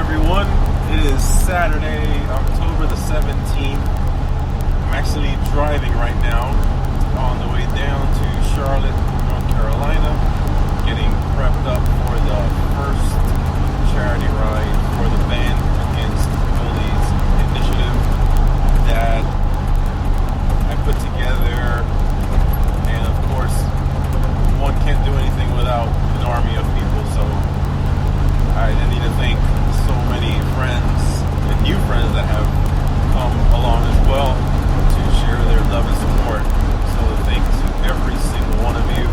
everyone. It is Saturday, October the 17th. I'm actually driving right now on the way down to Charlotte, North Carolina, getting prepped up for the first charity ride for the Band Against Bullies initiative that I put together. And of course, one can't do anything without an army of people, so I need to thank so many friends and new friends that have come along as well to share their love and support. So thanks to every single one of you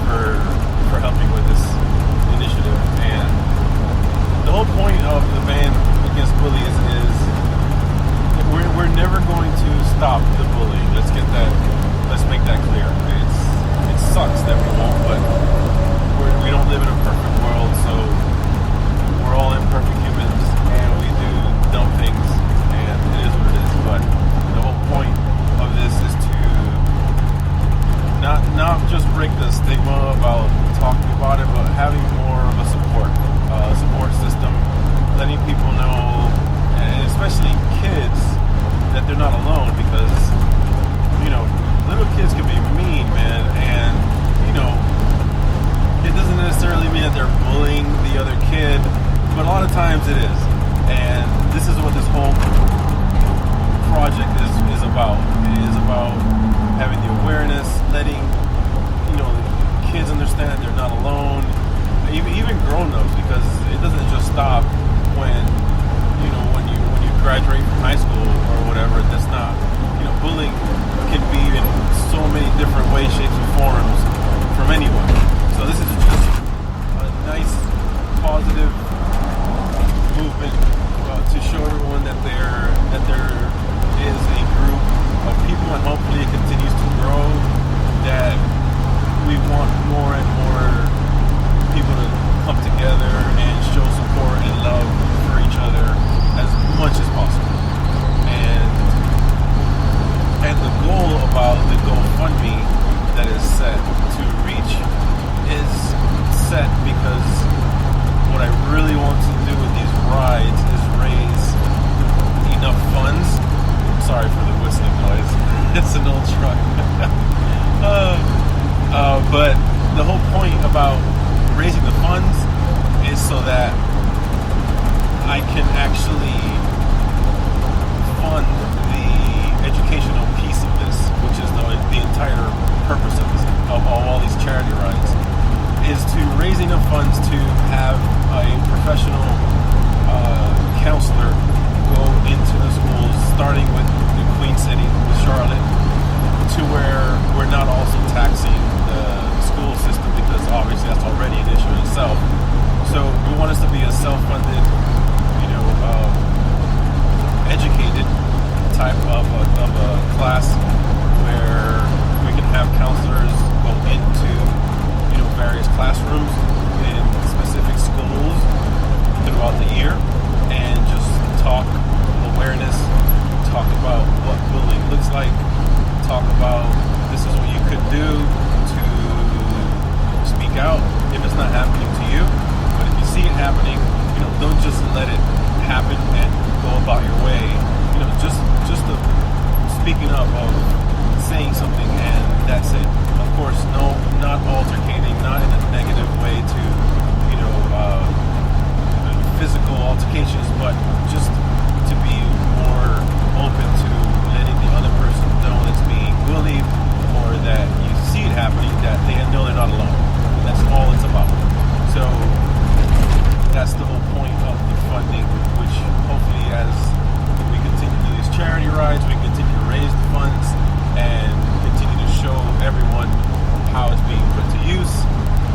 for helping with this initiative. And the whole point of the Band Against Bullies is we're never going to stop the bullying. Let's make that clear. It sucks that we won't, but we don't live in a perfect world, so we're all imperfect humans, and we do dumb things, and it is what it is. But the whole point of this is to not just break the stigma about talking about it, but having more of a support system, letting people know, and especially kids, that they're not alone, because little kids can be mean, man, and it doesn't necessarily mean that they're bullying the other kid, but a lot of times it is. And this is what this whole project is about. It is about having the awareness, letting kids understand they're not alone, even grown-ups, because it doesn't just stop when you graduate from high school or whatever. That's not, bullying can be in so many different ways, shapes, and forms from anyone. So this is just a nice, positive movement to show everyone that there is a group of people, and hopefully it continues to grow, that we want more and more people to come together and show support and love for each other as much as possible. And the goal about the GoFundMe that is set to reach is set because what I really want to do with these rides is raise enough funds. Sorry for the whistling noise. It's an old truck. But the whole point about raising the funds is so that I can actually fund the educational piece of this, which is the entire purpose of all these charity rides, is to raise enough funds to have a professional counselor go into the schools, starting with the Queen City, with Charlotte, to where we're not also taxing the school system, because obviously that's already an issue in itself. So we want us to be a self-funded, educated type of a class where we can have counselors go into various classrooms in specific schools throughout the year and just talk awareness, talk about what bullying looks like, talk about this is what you could do to speak out if it's not happening to you. But if you see it happening, don't just let it happen and go about your way. Just the speaking up of saying something, and that's it. Of course, no, not altercating, not in a negative way to physical altercations, but just to be more open to letting the other person know that's being bullied, or that you see it happening, that they know they're not alone. That's all it's about. So that's the whole point of the funding, which hopefully, as we continue to do these charity rides, we continue to raise the funds and continue to show everyone how it's being put to use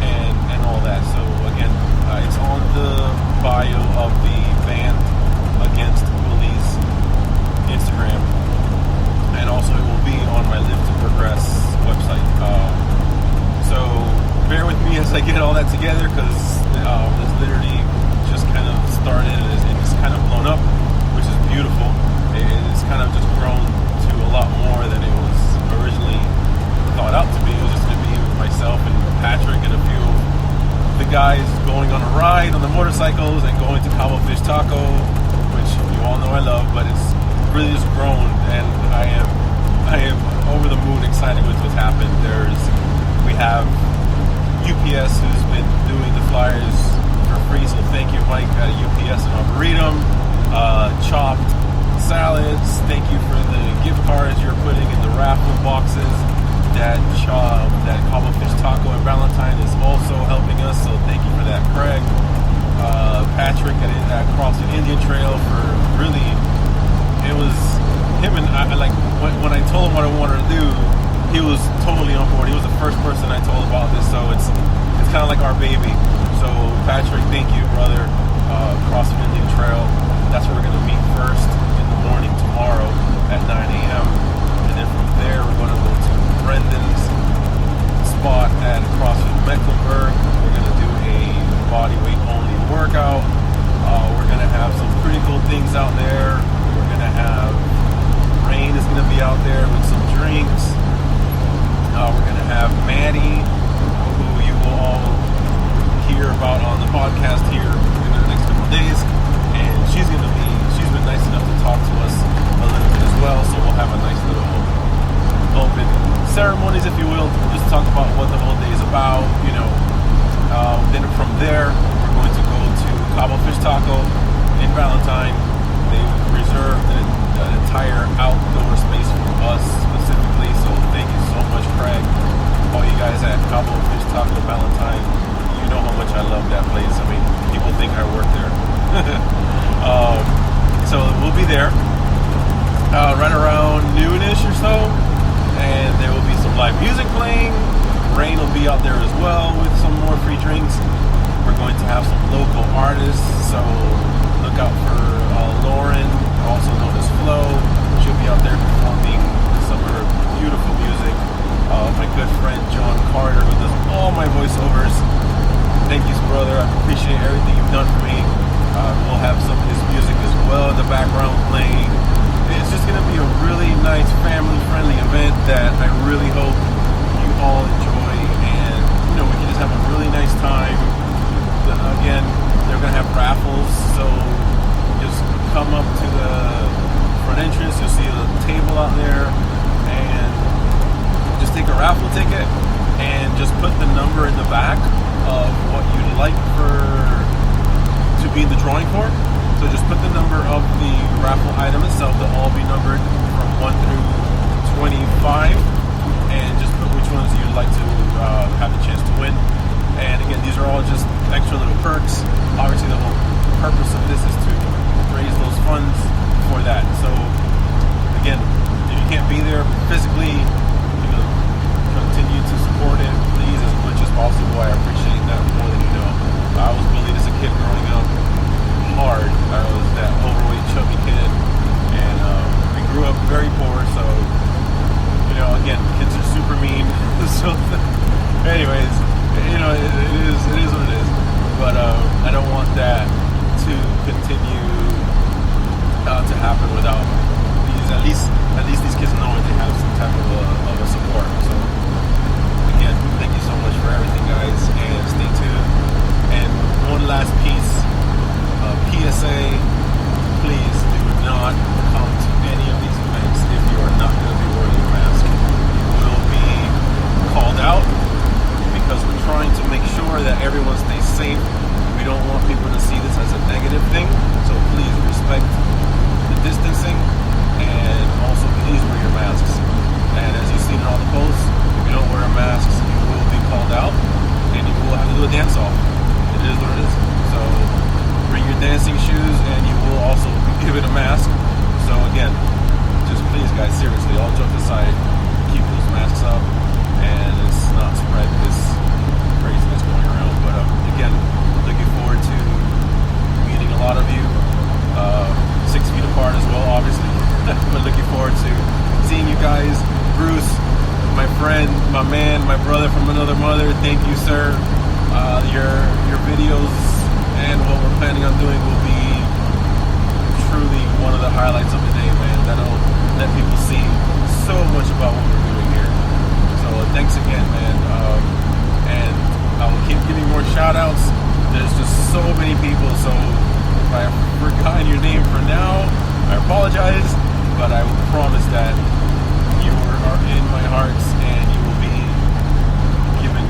and all that. So again, it's on the bio of the Band Against Bullies Instagram, and also it will be on my Live to Progress website. So bear with me as I get all that together, because it's literally just kind of started and it's kind of blown up, which is beautiful. It's kind of just grown to a lot more than it was originally thought out to be. It was just going to be with myself and Patrick and a few the guys going on a ride on the motorcycles and going to Cabo Fish Taco, which you all know I love, but it's really just grown, and I am over the moon excited with what's happened. We have UPS who's been doing the flyers for free, so thank you, Mike, at UPS and Arboretum. Chopped salads, thank you for the gift cards you're putting in the raffle boxes. That Cabo Fish Taco and Valentine is also helping us, so thank you for that, Craig. Patrick at CrossFit Indian Trail for really, it was him, and I like when I told him what I wanted to do, he was totally on board. He was the first person I told about this, so it's kind of like our baby. So Patrick, thank you, brother. CrossFit Indian Trail, that's where we're going to meet first in the morning tomorrow at 9 a.m. And then from there we're going to go to Brendan's spot at CrossFit Mecklenburg. We're going to do a body weight only workout. We're going to have some pretty cool things out there. We're going to have Rain is going to be out there with some drinks. We're going to have Maddie, who you will all hear about on the podcast here in the next couple of days. And she's been nice enough to talk to us a little bit as well. So we'll have a nice little open ceremonies, if you will, just talk about what the whole day is about, then from there we're going to go to Cabo Fish Taco in Valentine. They've reserved an entire outdoor space for us specifically, so thank you so much, Craig. All you guys at Cabo Fish Taco Valentine, you know how much I love that place. I mean, people think I work there. So we'll be there right around noonish or so, and there will be some live music playing. Rain will be out there as well with some more free drinks. We're going to have some local artists, so look out for Lauren, also known as Flo. She'll be out there performing some of her beautiful music. My good friend Jon Carter, who does all my voiceovers. Thank you, brother. I appreciate everything you've done for me. We'll have some of his music as well in the background playing. It's just going to be a really nice family-friendly event that I really hope you all enjoy, and we can just have a really nice time. Again, they're going to have raffles, so just come up to the front entrance. You'll see a table out there, and just take a raffle ticket and just put the number in the back of what you'd like to be in the drawing for. So just put the number of the raffle item itself. They'll all be numbered from 1 through 25, and just put which ones you'd like to have the chance to win. And again, these are all just extra little perks. Obviously, the whole purpose of this is to raise those funds for that. So again, if you can't be there physically, continue to support it, please, as much as possible. I appreciate that more than you know. I was bullied as a kid growing up hard. I was that overweight, chubby kid, and we grew up very poor, so again, kids are super mean. So anyways, it is what it is, but I don't want that to continue to happen without these, at least these kids knowing they have some type of a support. So again, thank you so much for everything, guys, and stay tuned. And one last piece, PSA, please do not come to any of these events if you are not going to be wearing your mask. You will be called out because we're trying to make sure that everyone stays safe. We don't want people to see this as a negative thing, so please respect the distancing, and also please wear your masks. And as you've seen in all the posts, if you don't wear masks, you will be called out, and you will have to do a dance off. It is what it is. So bring your dancing shoes, and you will also be given a mask. So again, just please, guys, seriously, all jokes aside, keep those masks up, and let's not spread this craziness going around. But again, looking forward to meeting a lot of you, 6 feet apart as well, obviously. But looking forward to seeing you guys. Bruce, my friend, my man, my brother from another mother, thank you, sir. Your videos and what we're planning on doing will be truly one of the highlights of the day, man. That'll let people see so much about what we're doing here. So thanks again, man. And I will keep giving more shout outs. There's just so many people, so if I have forgotten your name for now, I apologize, but I will promise that you are in my hearts and you will be given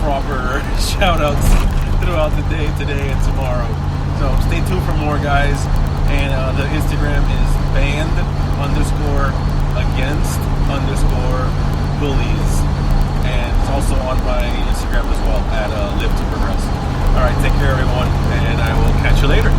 proper shout outs throughout the day, today and tomorrow. So stay tuned for more, guys. And the Instagram is Band_Against_Bullies. And it's also on my Instagram as well at Live to Progress. All right, take care, everyone, and I will catch you later.